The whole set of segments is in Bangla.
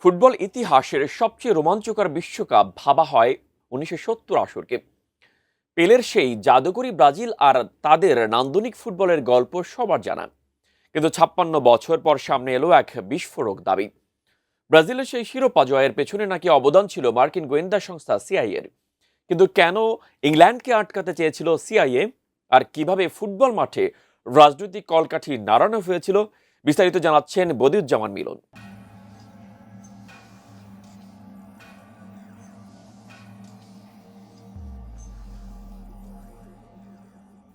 ফুটবল ইতিহাসের সবচেয়ে রোমাঞ্চকর বিশ্বকাপ ভাবা হয় 1970 আসরকে। পেলের সেই জাদুকরী ব্রাজিল আর তাদের নান্দনিক ফুটবলের গল্প সবার জানা। কিন্তু 56 বছর পর সামনে এলো এক বিস্ফোরক দাবি। ব্রাজিলের সেই শিরোপা জয়ের পেছনে নাকি অবদান ছিল মার্কিন গোয়েন্দা সংস্থা সিআইএ এর। কিন্তু কেন ইংল্যান্ডকে আটকাতে চেয়েছিল সিআইএ, আর কিভাবে ফুটবল মাঠে রাজনৈতিক কলকাঠি নাড়ানো হয়েছিল, বিস্তারিত জানাচ্ছেন বদিউজ্জামান মিলন।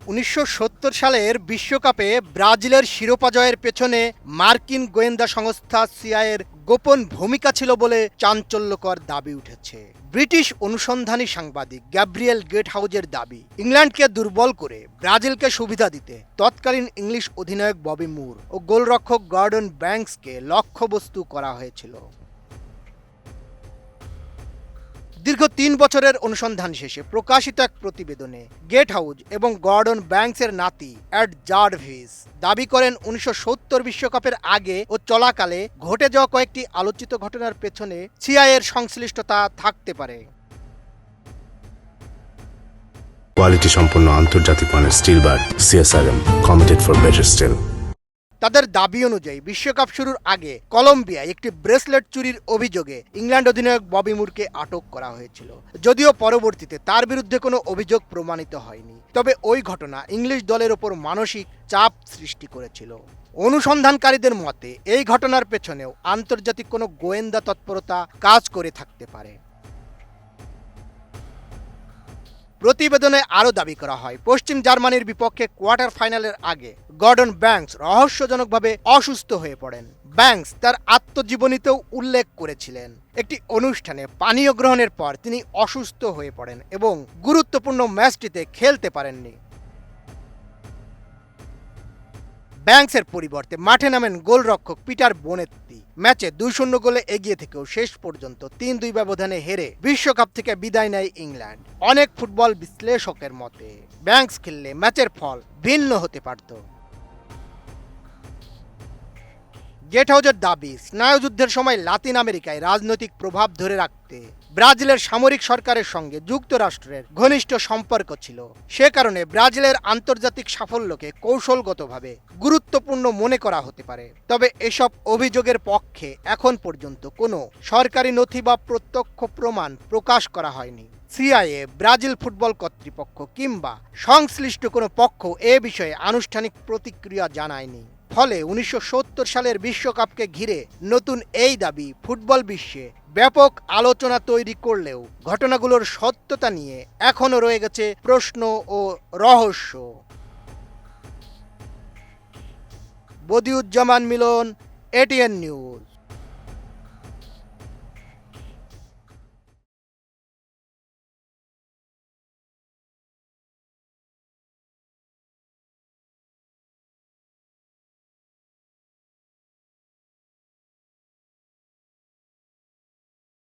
১৯৭০ সালের বিশ্বকাপে ব্রাজিলের শিরোপা জয়ের পেছনে মার্কিন গোয়েন্দা সংস্থা সিআইএর গোপন ভূমিকা ছিল বলে চাঞ্চল্যকর দাবি উঠেছে। ব্রিটিশ অনুসন্ধানী সাংবাদিক গ্যাব্রিয়েল গেটহাউজের দাবি, ইংল্যান্ডকে দুর্বল করে ব্রাজিলকে সুবিধা দিতে তৎকালীন ইংলিশ অধিনায়ক ববি মুর ও গোলরক্ষক গর্ডন ব্যাংকসকে লক্ষ্যবস্তু করা হয়েছিল। দীর্ঘ ৩ বছরের অনুসন্ধান শেষে প্রকাশিত এক প্রতিবেদনে গেটহাউজ এবং গর্ডন ব্যাংকসের নাতি এড জার্ভিস দাবি করেন ১৯৭০ বিশ্বকাপের আগে ও চলাকালে ঘটে যাওয়া কয়েকটি আলোচিত ঘটনার পেছনে সিআইএর সংশ্লিষ্টতা থাকতে পারে। কোয়ালিটি সম্পন্ন আন্তর্জাতিক মানের still bar CSRM, committed for better still. তাদের দাবি অনুযায়ী বিশ্বকাপ শুরুর আগে কলম্বিয়ায় একটি ব্রেসলেট চুরির অভিযোগে ইংল্যান্ড অধিনায়ক ববি মুরকে আটক করা হয়েছিল, যদিও পরবর্তীতে তার বিরুদ্ধে কোনো অভিযোগ প্রমাণিত হয়নি। তবে ওই ঘটনা ইংলিশ দলের ওপর মানসিক চাপ সৃষ্টি করেছিল। অনুসন্ধানকারীদের মতে এই ঘটনার পেছনেও আন্তর্জাতিক কোনো গোয়েন্দা তৎপরতা কাজ করে থাকতে পারে। প্রতিবেদনে আরও দাবি করা হয়, পশ্চিম জার্মানির বিপক্ষে কোয়ার্টার ফাইনালের আগে গর্ডন ব্যাংকস রহস্যজনকভাবে অসুস্থ হয়ে পড়েন। ব্যাংকস তার আত্মজীবনীতেও উল্লেখ করেছিলেন, একটি অনুষ্ঠানে পানীয় গ্রহণের পর তিনি অসুস্থ হয়ে পড়েন এবং গুরুত্বপূর্ণ ম্যাচটিতে খেলতে পারেননি। ব্যাংকসের পরিবর্তে মাঠে নামেন গোলরক্ষক পিটার বোনেত্তি। ম্যাচে ২-০ গোলে এগিয়ে থেকেও শেষ পর্যন্ত ৩-২ ব্যবধানে হেরে বিশ্বকাপ থেকে বিদায় নেয় ইংল্যান্ড। অনেক ফুটবল বিশ্লেষকের মতে ব্যাংকস খেললে ম্যাচের ফল ভিন্ন হতে পারত। গেটহাউজের দাবি, স্নায়ুযুদ্ধের সময় লাতিন আমেরিকায় রাজনৈতিক প্রভাব ধরে রাখতে ব্রাজিলের সামরিক সরকারের সঙ্গে যুক্তরাষ্ট্রের ঘনিষ্ঠ সম্পর্ক ছিল। সে কারণে ব্রাজিলের আন্তর্জাতিক সাফল্যকে কৌশলগতভাবে গুরুত্বপূর্ণ মনে করা হতে পারে। তবে এসব অভিযোগের পক্ষে এখন পর্যন্ত কোনো সরকারি নথি বা প্রত্যক্ষ প্রমাণ প্রকাশ করা হয়নি। সিআইএ, ব্রাজিল ফুটবল কর্তৃপক্ষ কিংবা সংশ্লিষ্ট কোনো পক্ষ এ বিষয়ে আনুষ্ঠানিক প্রতিক্রিয়া জানায়নি। ফলে ১৯৭০ সালের বিশ্বকাপকে ঘিরে নতুন এই দাবি ফুটবল বিশ্বে ব্যাপক আলোচনা তৈরি করলেও ঘটনাগুলোর সত্যতা নিয়ে এখনও রয়ে গেছে প্রশ্ন ও রহস্য। বদিউজ্জামান মিলন, এটিএন নিউজ।